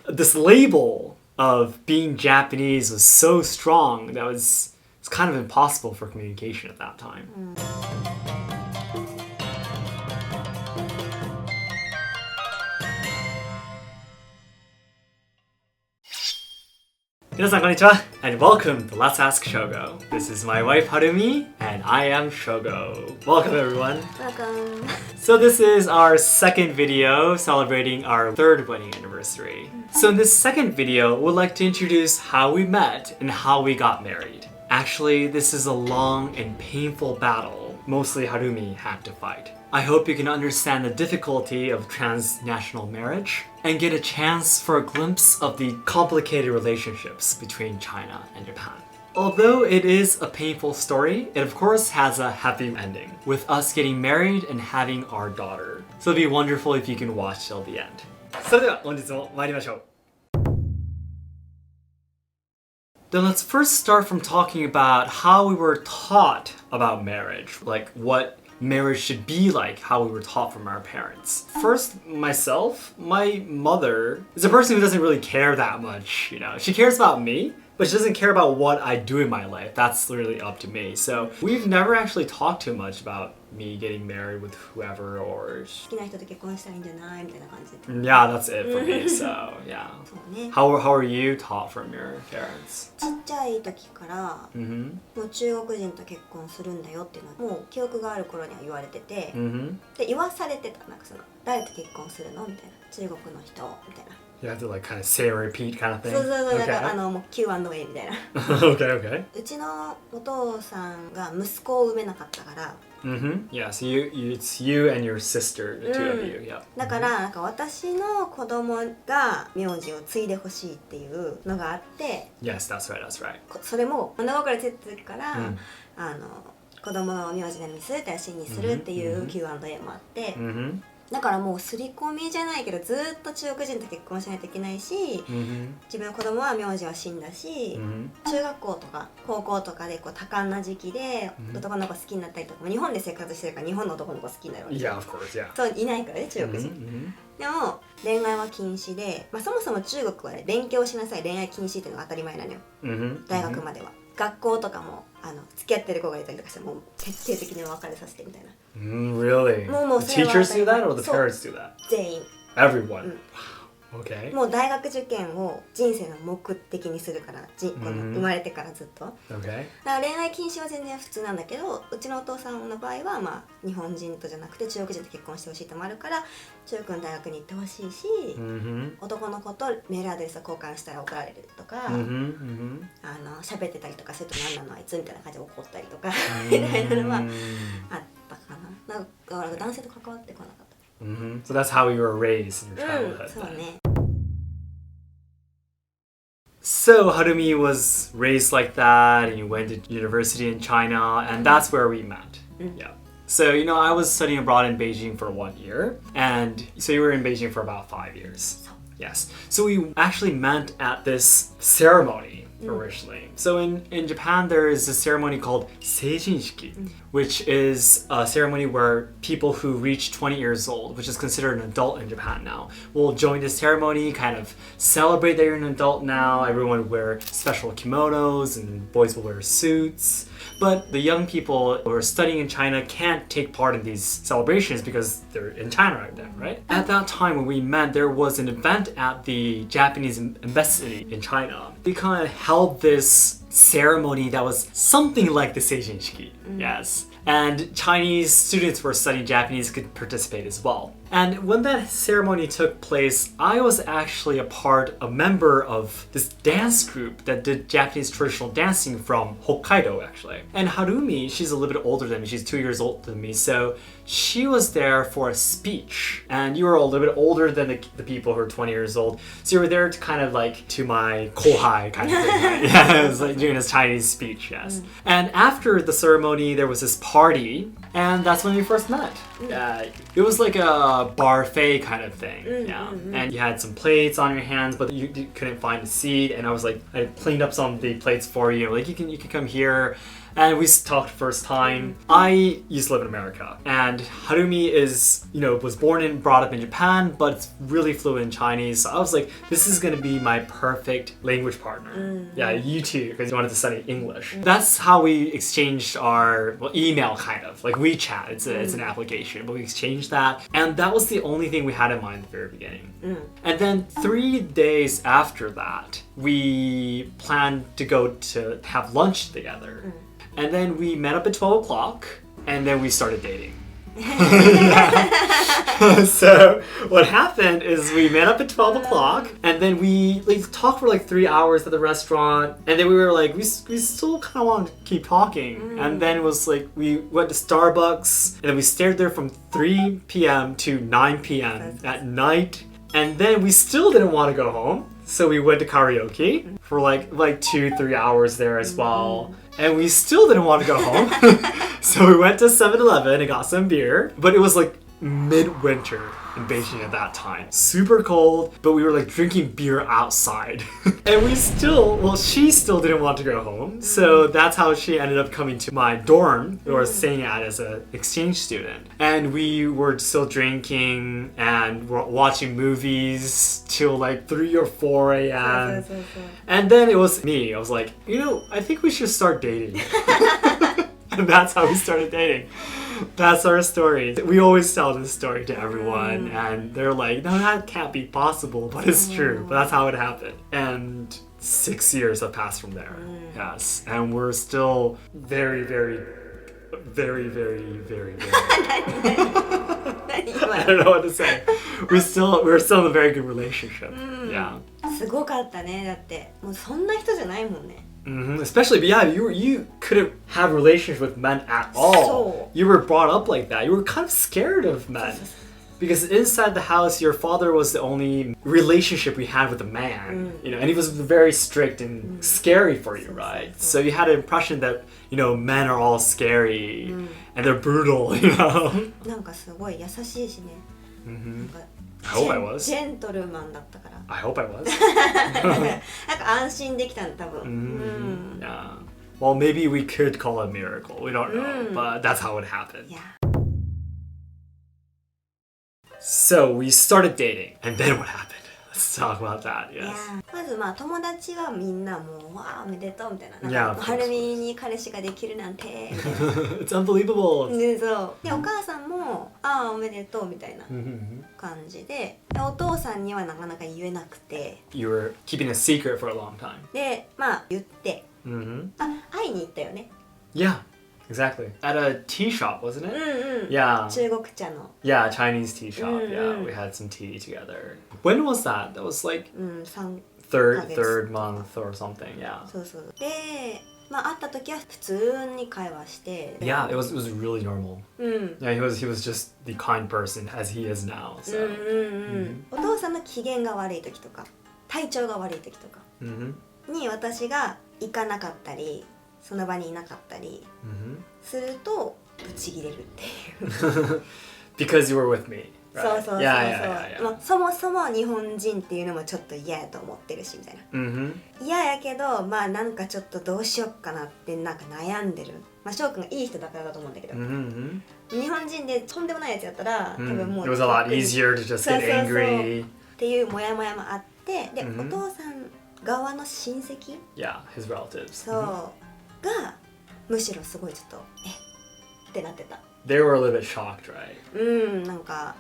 this label of being Japanese was so strong that it's kind of impossible for communication at that time. 皆さんこんにちは and welcome to Let's Ask Shogo. This is my wife Harumi and I am Shogo. Welcome everyone. Welcome. So this is our second video celebrating our third wedding anniversary. So in this second video, we'd like to introduce how we met and how we got married. Actually, this is a long and painful battle mostly Harumi had to fight. I hope you can understand the difficulty of transnational marriage and get a chance for a glimpse of the complicated relationships between China and Japan. Although it is a painful story, it of course has a happy ending, with us getting married and having our daughter. So it'd be wonderful if you can watch till the end. それでは本日も参りましょう。Then let's first start from talking about how we were taught about marriage, like what marriage should be like, how we were taught from our parents. First, myself, my mother is a person who doesn't really care that much, you know. She cares about me, but she doesn't care about what I do in my life. That's literally up to me. So we've never actually talked too much about me getting married with whoever or... Yeah, that's it for me, so yeah. How are you taught from your parents? ちっちゃい時からもう中国人と結婚するんだよっていうのはもう記憶がある頃には言われてて、で言わされてたなんかその誰と結婚するのみたいな中国の人みたいな。You have to like kind of say and repeat kind of thing. そうそうそう、だからもう Q&A みたいな。Okay, okay. うちのお父さんが息子を産めなかったから。Yeah, so it's you and your sister, the two of you. Yeah. だからなんか私の子供が名字を継いでほしいっていうのがあって。Yes, that's right, that's right. それも物心ついた時から子供の名字何にするって足にするっていう Q&A もあって。だからもう刷り込みじゃないけどずっと中国人と結婚しないといけないし、自分の子供は名字は死んだし、中学校とか高校とかでこう多感な時期で男の子好きになったりとか、日本で生活してるから日本の男の子好きになるわけ。Yeah, of course, yeah. そういないからね中国人。でも恋愛は禁止で、そもそも中国はね勉強しなさい恋愛禁止っていうのが当たり前なのよ。大学までは。学校とかも付き合ってる子がいたりとかしてもう徹底的に別れさせてみたいな。Really? もう The teachers do that or the parents do that? 全員。Everyone? Okay. もう大学受験を人生の目的にするからこの生まれてからずっと。Okay. だから恋愛禁止は全然普通なんだけど、うちのお父さんの場合は日本人とじゃなくて中国人と結婚してほしいともあるから中国の大学に行ってほしいし、男の子とメールアドレスを交換したら怒られるとか、喋ってたりとかすると何なのあいつみたいな感じで怒ったりとかみたいなのはあったかな。だから男性と関わってこなかった。So that's how you were raised in your childhood. そうね。So Harumi was raised like that and you went to university in China and that's where we met. Yeah. So, you know, I was studying abroad in Beijing for 1 year and so you were in Beijing for about 5 years. Yes. So we actually met at this ceremony originally. So in Japan there is a ceremony called seijinshiki, which is a ceremony where people who reach 20 years old, which is considered an adult in Japan now, will join this ceremony, kind of celebrate that you're an adult now. Everyone would wear special kimonos and boys will wear suits. But the young people who are studying in China can't take part in these celebrations because they're in China right now, right? At that time when we met, there was an event at the Japanese embassy in China. We kind of held this ceremony that was something like the Seijinshiki, yes. And Chinese students who were studying Japanese could participate as well. And when that ceremony took place, I was actually a member of this dance group that did Japanese traditional dancing from Hokkaido, actually. And Harumi, she's a little bit older than me, she's 2 years older than me, so she was there for a speech. And you were a little bit older than the people who are 20 years old, so you were there to kind of like, to my kohai kind of thing, right? Yeah, it was like doing this Chinese speech, yes. And after the ceremony, there was this party, and that's when we first met. It was like a buffet kind of thing, yeah. And you had some plates on your hands, but you couldn't find a seat. And I was like, I cleaned up some of the plates for you. Like you can come here. And we talked first time. I used to live in America, and Harumi is, was born and brought up in Japan, but it's really fluent in Chinese. So I was like, this is gonna be my perfect language partner. Yeah, you too, because you wanted to study English. That's how we exchanged our email, kind of like WeChat. It's an application, but we exchanged that, and that was the only thing we had in mind at the very beginning. And then 3 days after that, we planned to go to have lunch together. And then we met up at 12 o'clock, and then we started dating. So what happened is we met up at 12 o'clock, and then we talked for 3 hours at the restaurant, and then we were like, we still kind of want to keep talking. And then it was like, we went to Starbucks, and then we stayed there from 3 p.m. to 9 p.m. at night, and then we still didn't want to go home. So we went to karaoke for like 2-3 hours there as well. And we still didn't want to go home. So we went to 7-Eleven and got some beer. But it was like midwinter in Beijing at that time. Super cold, but we were drinking beer outside. And she still didn't want to go home. So that's how she ended up coming to my dorm, or staying at as an exchange student. And we were still drinking and watching movies till 3 or 4 a.m. And then it was me. I was like, I think we should start dating. And that's how we started dating. That's our story. We always tell this story to everyone, and they're like, no, that can't be possible, but it's true. But that's how it happened. And 6 years have passed from there. Yes. And we're still very, very, very, very, very, very I don't know what to say. We're still in a very good relationship. Yeah. すごかったね。だってもうそんな人じゃないもんね。Especially, but yeah, you couldn't have relationships with men at all. You were brought up like that. You were kind of scared of men. Because inside the house, your father was the only relationship we had with a man, and he was very strict and scary for you, right? So you had an impression that, men are all scary and they're brutal, なんかすごい優しいしね。I hope I was. ジェントルマンだったから。I hope I was. なんか安心できたん多分。Yeah. Well, maybe we could call it a miracle. We don't know, but that's how it happened. Yeah. So we started dating, and then what happened? Let's talk about that. Yes. Yeah. まず友達はみんなもうわあおめでとうみたいな。Yeah, はるみに彼氏ができるなんてみたいな。It's unbelievable. そう。でお母さんもああおめでとうみたいな感じで、お父さんにはなかなか言えなくて。You were keeping a secret for a long time. で言って、会いに行ったよね。Yeah. Exactly. At a tea shop, wasn't it? Yeah. 中国茶の。Yeah, Chinese tea shop. Yeah, we had some tea together. When was that? That was third month or something. Yeah. そうそう。で、会った時は普通に会話して。Yeah, it was really normal. Yeah, he was just the kind person as he is now. So. お父さんの機嫌が悪い時とか、体調が悪い時とかに私が行かなかったり。その場にいなかったりするとブチギレるっていう。Because you were with me. そうそうそうそう。そもそも日本人っていうのもちょっと嫌やと思ってるしみたいな。嫌やけどなんかちょっとどうしよっかなってなんか悩んでる。翔くんがいい人だからだと思うんだけど。日本人でとんでもないやつやったら多分もう。It was a lot easier to just get angry. っていうモヤモヤもあって、でお父さん側の親戚。Yeah, his relatives. そう。がむしろすごいちょっとってなってた。They were a little bit shocked, right? なんか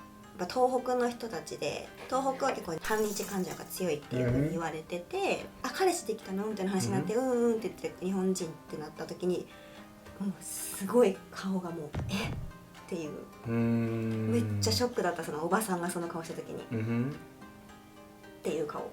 東北の人たちで、東北は結構反日感情が強いっていうふうに言われてて、彼氏できたのみたいな話になって、って言って日本人ってなった時に、もうすごい顔がもうっていう、めっちゃショックだった。そのおばさんがその顔した時に、っていう顔。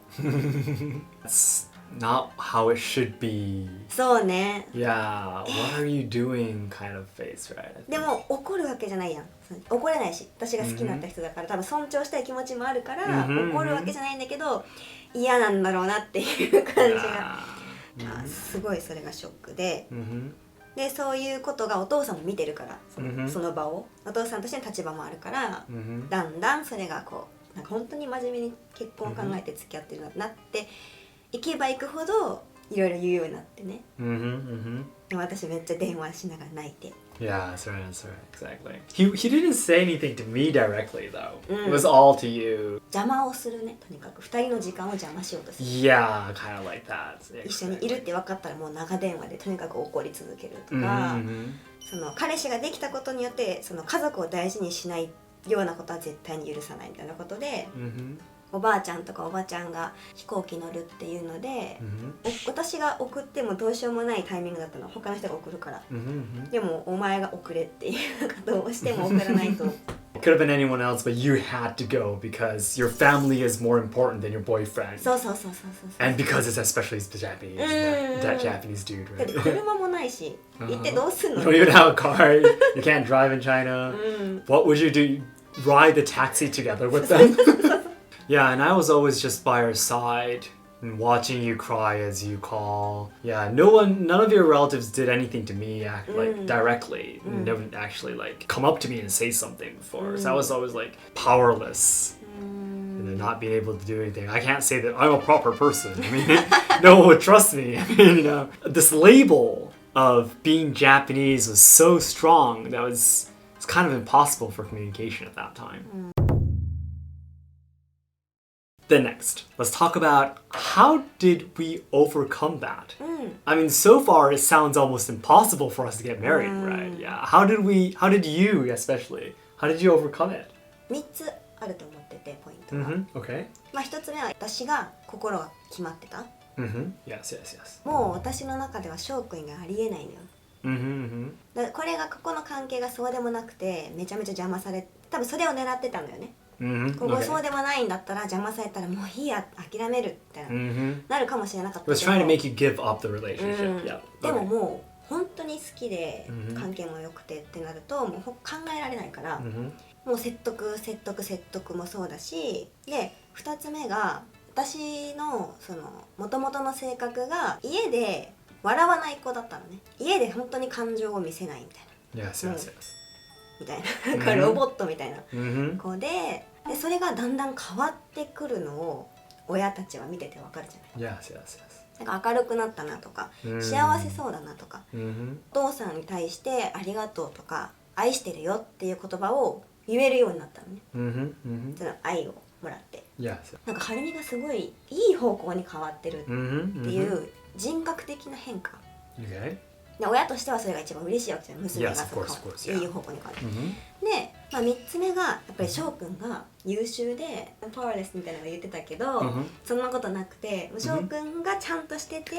Not how it should be. そうね。Yeah, what are you doing kind of face, right? でも怒るわけじゃないやん。怒れないし、私が好きになった人だから多分尊重したい気持ちもあるから怒るわけじゃないんだけど、嫌なんだろうなっていう感じが、すごいそれがショックで、でそういうことがお父さんも見てるから、その場をお父さんとしての立場もあるから、だんだんそれがこうなんか本当に真面目に結婚を考えて付き合ってるなっていけばいくほどいろいろ言うようになってね。 Mm-hmm. でも私めっちゃ電話しながら泣いて。 Yeah, that's right, exactly. He didn't say anything to me directly though. It was all to you. 邪魔をするね、とにかく2人の時間を邪魔しようとする。 Yeah, kind of like that. 一緒にいるって分かったらもう長電話でとにかく怒り続けるとか、Mm-hmm. その彼氏ができたことによってその家族を大事にしないようなことは絶対に許さないみたいなことで、Mm-hmm. おばあちゃんとかおばちゃんが飛行機乗るっていうので、私が送ってもどうしようもないタイミングだったの、他の人が送るから、でもお前が送れっていうかどうしても送らないと。 It could have been anyone else, but you had to go because your family is more important than your boyfriend. そうそうそうそうそう。 And because it's especially the Japanese, that Japanese dude, だって right? 車もないし、行ってどうすん You の？ don't even have a car. You can't drive in China. What would you do? Ride the taxi together with them? Yeah, and I was always just by your side and watching you cry as you call. Yeah, none of your relatives did anything to me like directly. They wouldn't actually like come up to me and say something before. So I was always like powerless. And then not being able to do anything. I can't say that I'm a proper person. I mean, no one would trust me. I mean, you know, this label of being Japanese was so strong that it's kind of impossible for communication at that time. Then next, let's talk about how did we overcome that? I mean, so far it sounds almost impossible for us to get married, right? Yeah. How did you especially, how did you overcome it? 3つあると思ってて、ポイントが。Okay. まあ1つ目は私が心が決まってた。 Yes, yes, yes. もう私の中では翔くんがありえないのよ。だからこれがここの関係がそうでもなくてめちゃめちゃ邪魔され、多分それを狙ってたのよね。ここそうでもないんだったら邪魔されたらもういいや諦めるってなるかもしれなかったけど。 Was trying to make you give up the relationship. Yeah. でももう本当に好きで関係も良くてってなるともう考えられないから、もう説得もそうだし、で2つ目が私のその元々の性格が家で笑わない子だったのね。家で本当に感情を見せないみたいな。Yes, yes, yes. みたいな、なんかロボットみたいな子で、それがだんだん変わってくるのを親たちは見ててわかるじゃない。Yes, yes, yes. なんか明るくなったなとか、幸せそうだなとか、お父さんに対してありがとうとか愛してるよっていう言葉を言えるようになったのね。その愛をもらって、なんかはるみがすごいいい方向に変わってるっていう人格的な変化。で親としてはそれが一番嬉しいわけじゃん、娘がそう変わっていい方向に変わって、で、まあ、3つ目がやっぱり翔くんが優秀でパワーレスみたいなの言ってたけど、そんなことなくて翔くんがちゃんとしてて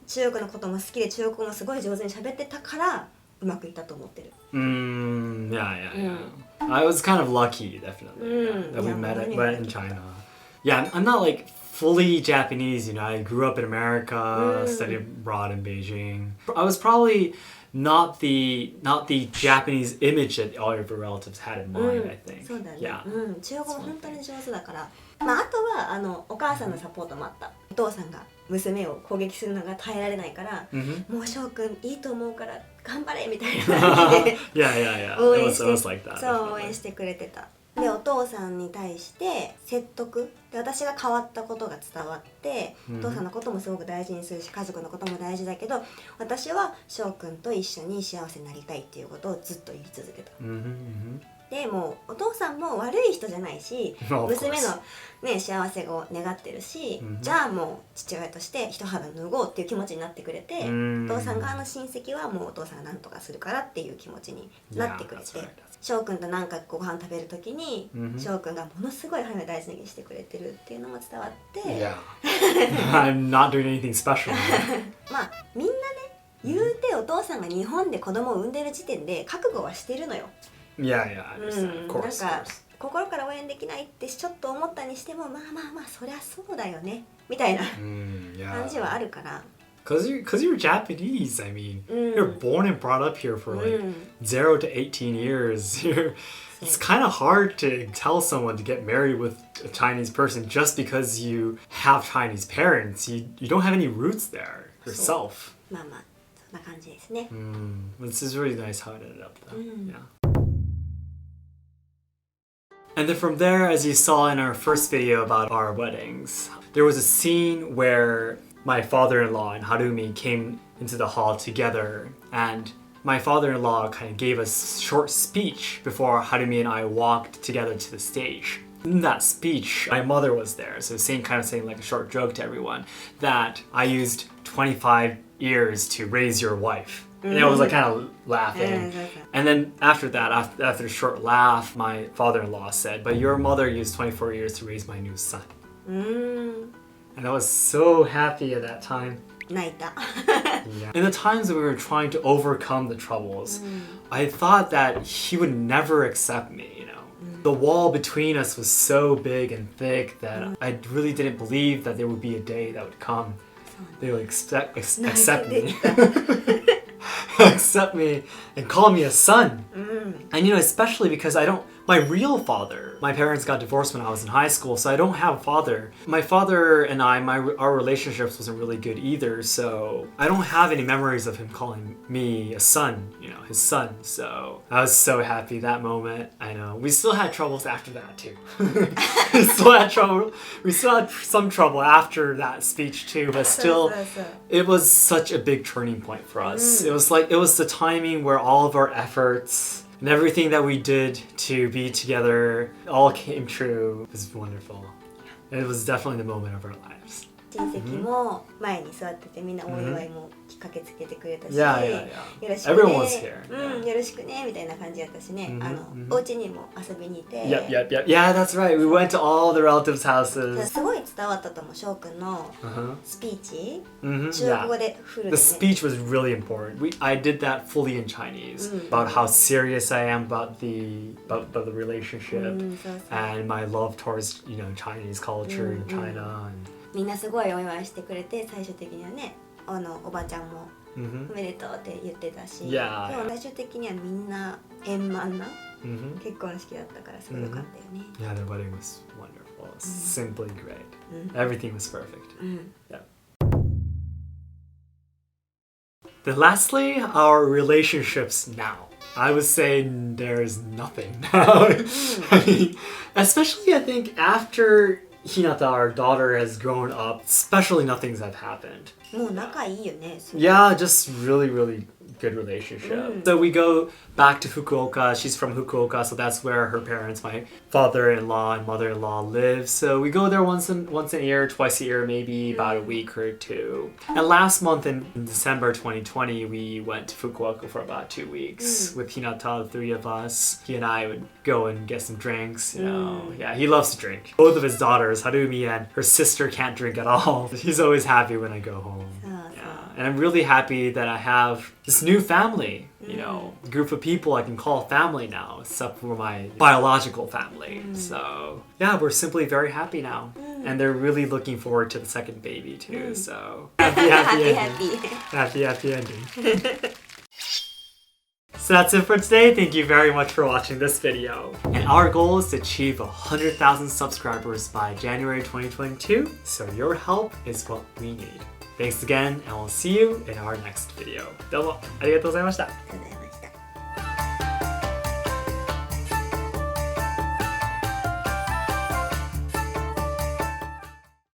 中国のことも好きで中国語もすごい上手に喋ってたからうまくいったと思ってる。Yeah. I was kind of lucky, definitely, that we met in China. Yeah, I'm not like fully Japanese, you know. I grew up in America, studied abroad in Beijing. I was probably not the Japanese image that all of your relatives had in mind, I think. そうだね。 Yeah. 中国語本当に上手だから。まああとはお母さんのサポートもあった。お父さんが娘を攻撃するのが耐えられないから、もう翔くんいいと思うから頑張れみたいな感じで応援して、そう応援してくれてた。でお父さんに対して説得で私が変わったことが伝わって、お父さんのこともすごく大事にするし家族のことも大事だけど私は翔くんと一緒に幸せになりたいっていうことをずっと言い続けた。でもうお父さんも悪い人じゃないし娘の、ね、幸せを願ってるし、じゃあもう父親として一肌脱ごうっていう気持ちになってくれて、お父さん側の親戚はもうお父さんが何とかするからっていう気持ちになってくれて、翔くんと何かご飯食べるときに翔くんがものすごい花を大事にしてくれてるっていうのも伝わって、I'm not doing anything special. まあみんなね言うてお父さんが日本で子供を産んでる時点で覚悟はしてるのよ。Yeah, I understand. Of course. なんか心から応援できないってちょっと思ったにしてもまあそりゃそうだよねみたいな感じはあるから。Cause you're Japanese. I mean, you're born and brought up here for like 0 to 18 years. It's kind of hard to tell someone to get married with a Chinese person just because you have Chinese parents. You don't have any roots there yourself. まあそんな感じですね。This is really nice how it ended up though. Yeah. And then from there, as you saw in our first video about our weddings, there was a scene where my father-in-law and Harumi came into the hall together, and my father-in-law kind of gave a short speech before Harumi and I walked together to the stage. In that speech, my mother was there, so saying like a short joke to everyone that I used 25 years to raise your wife. And I was like kind of laughing. And then after that, after a short laugh, my father-in-law said, but your mother used 24 years to raise my new son. And I was so happy at that time. 泣いた Yeah. In the times that we were trying to overcome the troubles, I thought that he would never accept me, you know. The wall between us was so big and thick that I really didn't believe that there would be a day that would come. They would accept me. Accept me and call me a son. And you know, especially because my real father, my parents got divorced when I was in high school, so I don't have a father. My father and our relationships wasn't really good either, so I don't have any memories of him calling me a son, you know, his son. So I was so happy that moment. I know. We still had troubles after that too. We still had trouble. We still had some trouble after that speech too, but still, it was such a big turning point for us. It was the timing where all of our efforts and everything that we did to be together all came true. It was wonderful. It was definitely the moment of our lives. 親戚も前に座っててみんなお祝いも駆けつけてくれたし、Yeah, よろしく Everyone was ね、 here. よろしくねみたいな感じやったしね、お家にも遊びに行って、Yep. Yeah, that's right. We went to all the relatives' houses. すごい伝わったと思う、翔くんのスピーチ、 Mhm, 中国語でフルで The ね。 speech was really important. I did that fully in Chinese about how serious I am about the relationship そうそう and my love towards, you know, Chinese culture in China. And みんなすごいお祝いしてくれて、最終的にはね、おばちゃんもおめでとうって言ってたし、Yeah. でも最終的にはみんな円満な結婚式だったからすごい良かったよね。 Yeah, the wedding was wonderful. It was simply great. Everything was perfect. Yeah. Then lastly, our relationships now. I would say there's nothing now. I mean, especially I think after Hinata, our daughter, has grown up, especially nothing's have happened. もう仲いいよね。 Yeah, just really, really good relationship. So we go back to Fukuoka. She's from Fukuoka, so that's where her parents, my father-in-law and mother-in-law, live. So we go there once a year, twice a year, maybe about a week or two. And last month in December 2020, we went to Fukuoka for about 2 weeks with Hinata, the three of us. He and I would go and get some drinks, you know. Yeah, he loves to drink. Both of his daughters, Harumi and her sister, can't drink at all. He's always happy when I go home. And I'm really happy that I have this new family, you know, group of people I can call family now, except for my biological family. So yeah, we're simply very happy now. And they're really looking forward to the second baby too. So happy ending. So that's it for today. Thank you very much for watching this video. And our goal is to achieve 100,000 subscribers by January 2022. So your help is what we need. Thanks again, and we'll see you in our next video. どうもありがとうございました。